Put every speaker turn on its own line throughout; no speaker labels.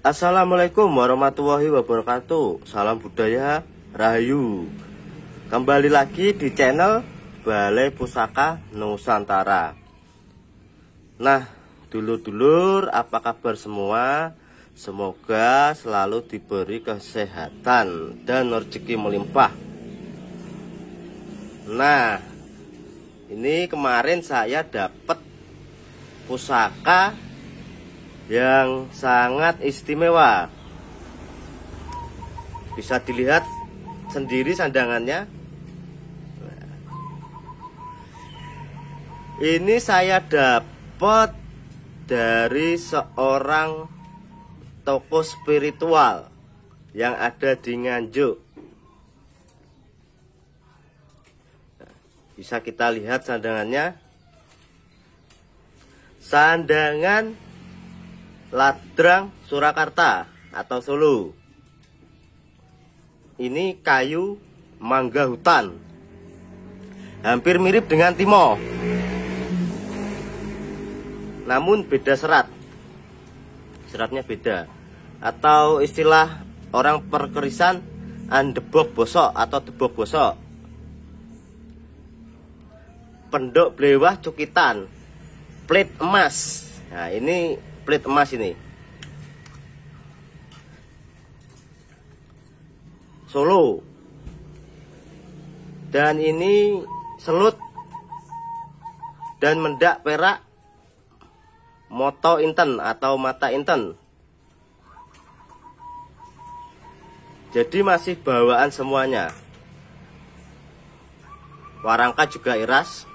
Assalamualaikum warahmatullahi wabarakatuh. Salam budaya Rahayu. Kembali lagi di channel Balai Pusaka Nusantara. Nah, dulur-dulur, apa kabar semua? Semoga selalu diberi kesehatan dan rezeki melimpah. Nah, ini kemarin saya dapat pusaka yang sangat istimewa. Bisa dilihat sendiri sandangannya. Ini saya dapat dari seorang tokoh spiritual yang ada di Nganjuk. Bisa kita lihat sandangannya. Sandangan Ladrang Surakarta atau Solo. Ini kayu mangga hutan. Hampir mirip dengan Timo, namun beda serat. Seratnya beda. Atau istilah orang perkerisan andebok bosok atau debok bosok. Pendok blewah cukitan, plit emas. Nah, ini plit emas ini. Solo. Dan ini selut dan mendak perak moto inten atau mata inten. Jadi masih bawaan semuanya. Warangka juga iras.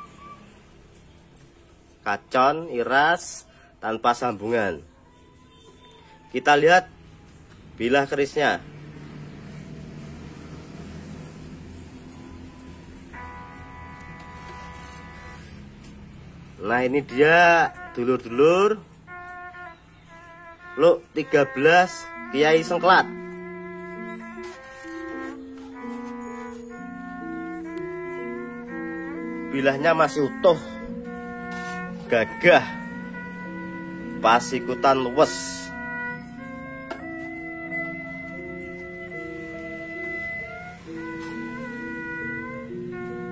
Kacon iras tanpa sambungan. Kita lihat bilah kerisnya. Nah, ini dia dulur-dulur Luk 13 Kiai Sengkelat. Bilahnya masih utuh, gagah, pasikutan luwes.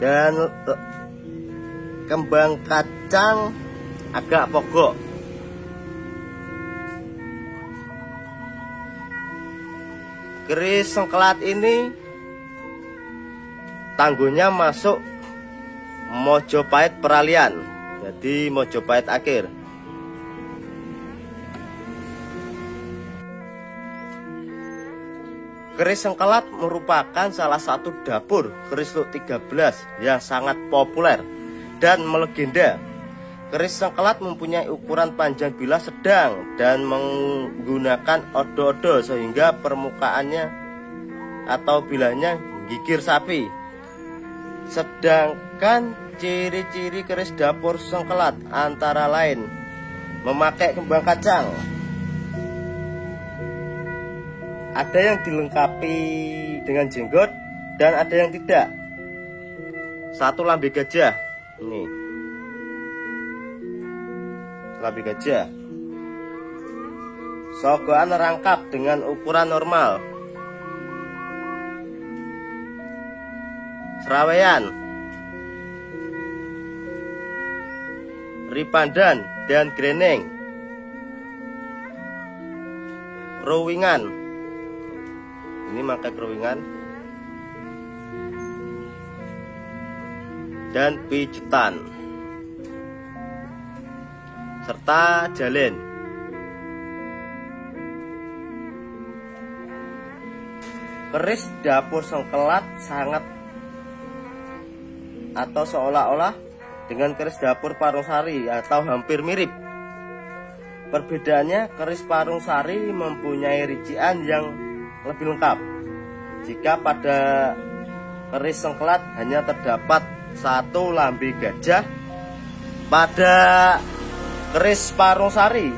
Dan kembang kacang agak pogok. Keris Sengkelat ini tangguhnya masuk Mojopahit peralihan, jadi Mojopahit akhir. Keris Sengkelat merupakan salah satu dapur keris Luk 13 yang sangat populer dan melegenda. Keris Sengkelat mempunyai ukuran panjang bilah sedang dan menggunakan odo-odo sehingga permukaannya atau bilahnya gigir sapi. Sedangkan ciri-ciri keris dapur Sengkelat antara lain memakai kembang kacang. Ada yang dilengkapi dengan jenggot dan ada yang tidak. Satu lambe gajah. Ini lambe gajah. Sogokan rangkap dengan ukuran normal. Serawean, ripandan dan greneng, krowingan. Ini mangkai krowingan dan pijetan serta jalen. Keris dapur Sengkelat sangat atau seolah-olah dengan keris dapur Parungsari atau hampir mirip. Perbedaannya, keris Parungsari mempunyai rincian yang lebih lengkap. Jika pada keris Sengkelat hanya terdapat satu lambe gajah, pada keris Parungsari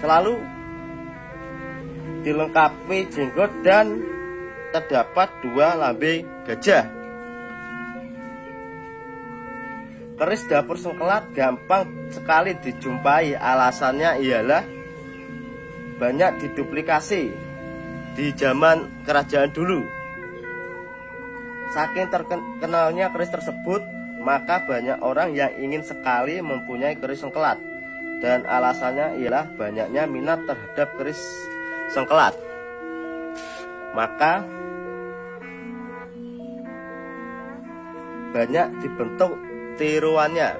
selalu dilengkapi jenggot dan terdapat dua lambe gajah. Keris dapur Sengkelat gampang sekali dijumpai. Alasannya ialah banyak diduplikasi di zaman kerajaan dulu. Saking terkenalnya keris tersebut, maka banyak orang yang ingin sekali mempunyai keris sengkelat, dan alasannya ialah banyaknya minat terhadap keris sengkelat. Maka banyak dibentuk tiruannya,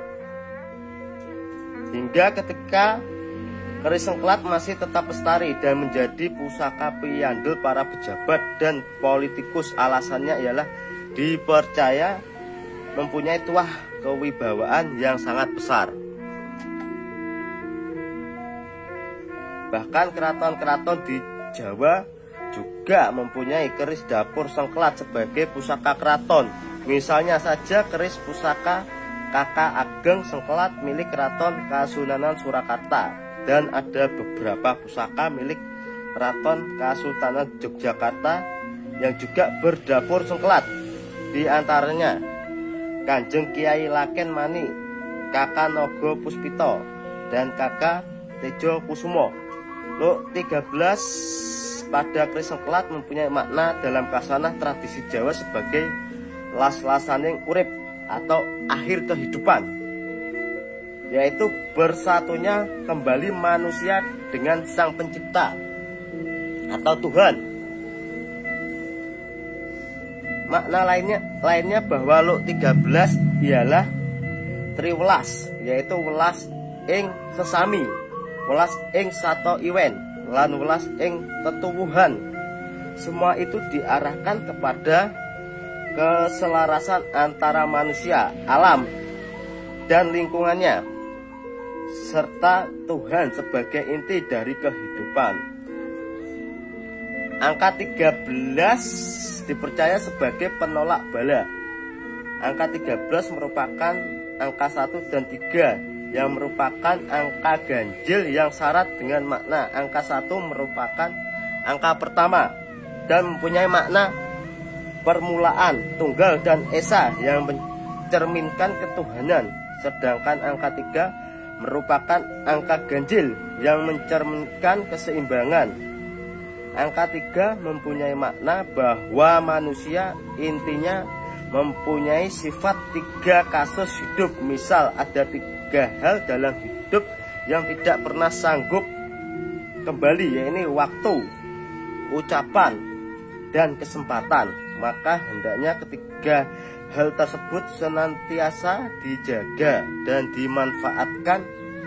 hingga ketika keris sengkelat masih tetap lestari dan menjadi pusaka piandul para pejabat dan politikus. Alasannya ialah dipercaya mempunyai tuah kewibawaan yang sangat besar. Bahkan keraton-keraton di Jawa juga mempunyai keris dapur sengkelat sebagai pusaka keraton. Misalnya saja keris pusaka Kakak Ageng Sengkelat milik Keraton Kasunanan Surakarta, dan ada beberapa pusaka milik Keraton Kasultanan Yogyakarta yang juga berdapur sengkelat. Di antaranya Kanjeng Kiai Laken Mani, Kakak Nogo Puspito, dan Kakak Tejo Kusumo. Luk 13 pada keris sengkelat mempunyai makna dalam kasanah tradisi Jawa sebagai las-lasaning urip atau akhir kehidupan, yaitu bersatunya kembali manusia dengan Sang Pencipta atau Tuhan. Makna lainnya bahwa Luk 13 ialah triwelas, yaitu welas ing sesami, welas ing sato iwen, lan welas ing tetuwuhan. Semua itu diarahkan kepada keselarasan antara manusia, alam, dan lingkungannya, serta Tuhan sebagai inti dari kehidupan. Angka 13 dipercaya sebagai penolak bala. Angka 13 merupakan angka 1 dan 3 yang merupakan angka ganjil yang syarat dengan makna. Angka 1 merupakan angka pertama dan mempunyai makna permulaan, tunggal, dan esa yang mencerminkan ketuhanan. Sedangkan angka 3 merupakan angka ganjil yang mencerminkan keseimbangan. Angka 3 mempunyai makna bahwa manusia intinya mempunyai sifat 3 kasus hidup. Misal ada 3 hal dalam hidup yang tidak pernah sanggup kembali, yaitu waktu, ucapan, dan kesempatan. Maka hendaknya ketiga hal tersebut senantiasa dijaga dan dimanfaatkan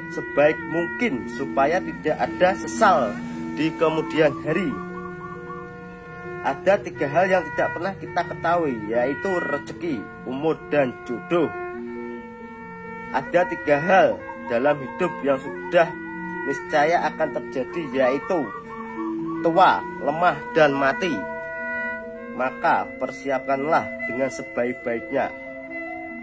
sebaik mungkin supaya tidak ada sesal di kemudian hari. Ada 3 hal yang tidak pernah kita ketahui, yaitu rezeki, umur, dan jodoh. Ada 3 hal dalam hidup yang sudah niscaya akan terjadi, yaitu tua, lemah, dan mati. Maka persiapkanlah dengan sebaik-baiknya.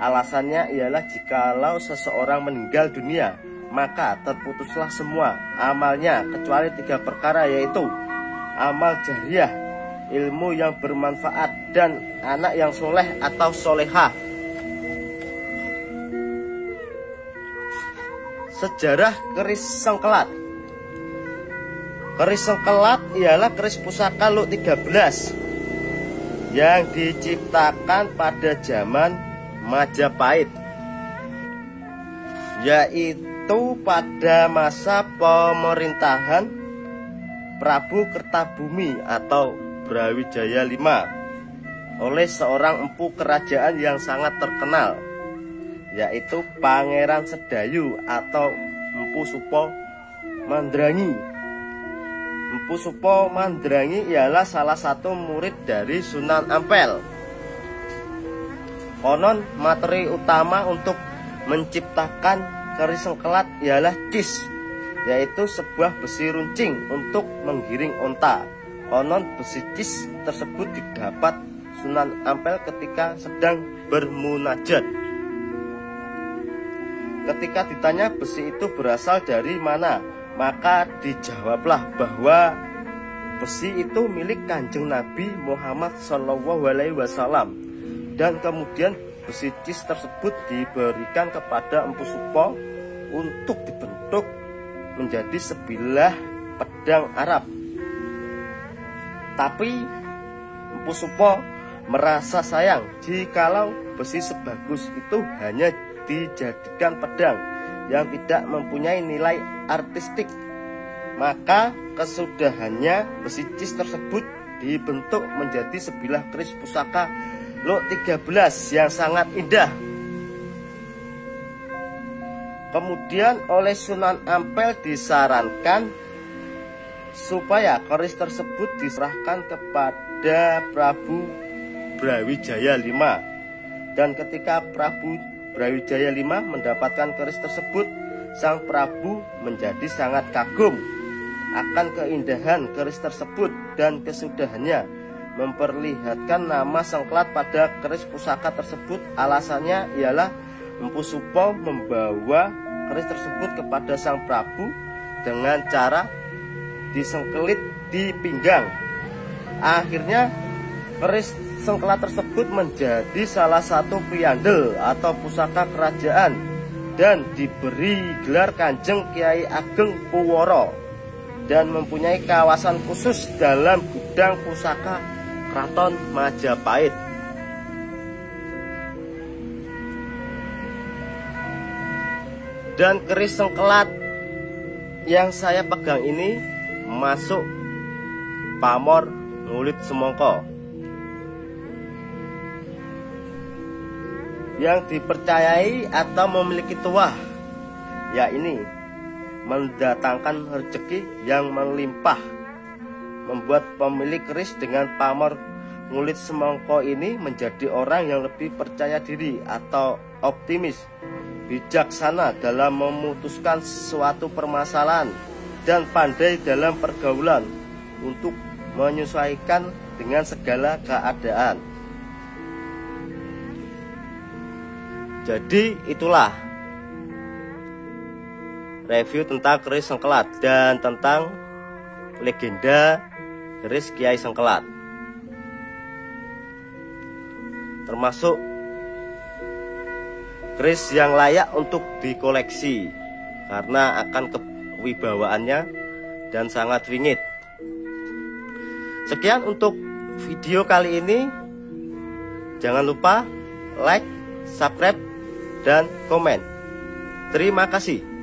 Alasannya ialah jikalau seseorang meninggal dunia, maka terputuslah semua amalnya kecuali 3 perkara, yaitu amal jariah, ilmu yang bermanfaat, dan anak yang soleh atau solehah. Sejarah keris sengkelat. Keris sengkelat ialah keris pusaka Luk 13 yang diciptakan pada zaman Majapahit, yaitu pada masa pemerintahan Prabu Kertabumi atau Brawijaya V oleh seorang empu kerajaan yang sangat terkenal, yaitu Pangeran Sedayu atau Empu Supo Mandrangi. Empu Supo Mandrangi ialah salah satu murid dari Sunan Ampel. Konon materi utama untuk menciptakan keris sengkelat ialah cis, yaitu sebuah besi runcing untuk menggiring onta. Konon besi cis tersebut didapat Sunan Ampel ketika sedang bermunajat. Ketika ditanya besi itu berasal dari mana, maka dijawablah bahwa besi itu milik Kanjeng Nabi Muhammad SAW. Dan kemudian besi cis tersebut diberikan kepada Empu Supo untuk dibentuk menjadi sebilah pedang Arab. Tapi Empu Supo merasa sayang jikalau besi sebagus itu hanya dijadikan pedang yang tidak mempunyai nilai artistik. Maka kesudahannya besi cis tersebut dibentuk menjadi sebilah keris pusaka Luk 13 yang sangat indah. Kemudian oleh Sunan Ampel disarankan supaya keris tersebut diserahkan kepada Prabu Brawijaya V. Dan ketika Prabu Brawijaya V mendapatkan keris tersebut, sang Prabu menjadi sangat kagum akan keindahan keris tersebut dan kesudahannya memperlihatkan nama Sengkelat pada keris pusaka tersebut. Alasannya ialah Empu Supo membawa keris tersebut kepada sang Prabu dengan cara disengkelit di pinggang. Akhirnya keris Sengkelat tersebut menjadi salah satu piandel atau pusaka kerajaan dan diberi gelar Kanjeng Kiai Ageng Kuworo dan mempunyai kawasan khusus dalam gudang pusaka Kraton Majapahit. Dan keris Sengkelat yang saya pegang ini masuk pamor Ngulit Semongko, yang dipercayai atau memiliki tuah, ya ini mendatangkan rezeki yang melimpah, membuat pemilik keris dengan pamor Ngulit Semongko ini menjadi orang yang lebih percaya diri atau optimis, bijaksana dalam memutuskan suatu permasalahan, dan pandai dalam pergaulan untuk menyesuaikan dengan segala keadaan. Jadi itulah review tentang keris Sengkelat dan tentang legenda keris Kiai Sengkelat, termasuk keris yang layak untuk dikoleksi karena akan kewibawaannya dan sangat wingit. Sekian untuk video kali ini. Jangan lupa like, subscribe, dan komen. Terima kasih.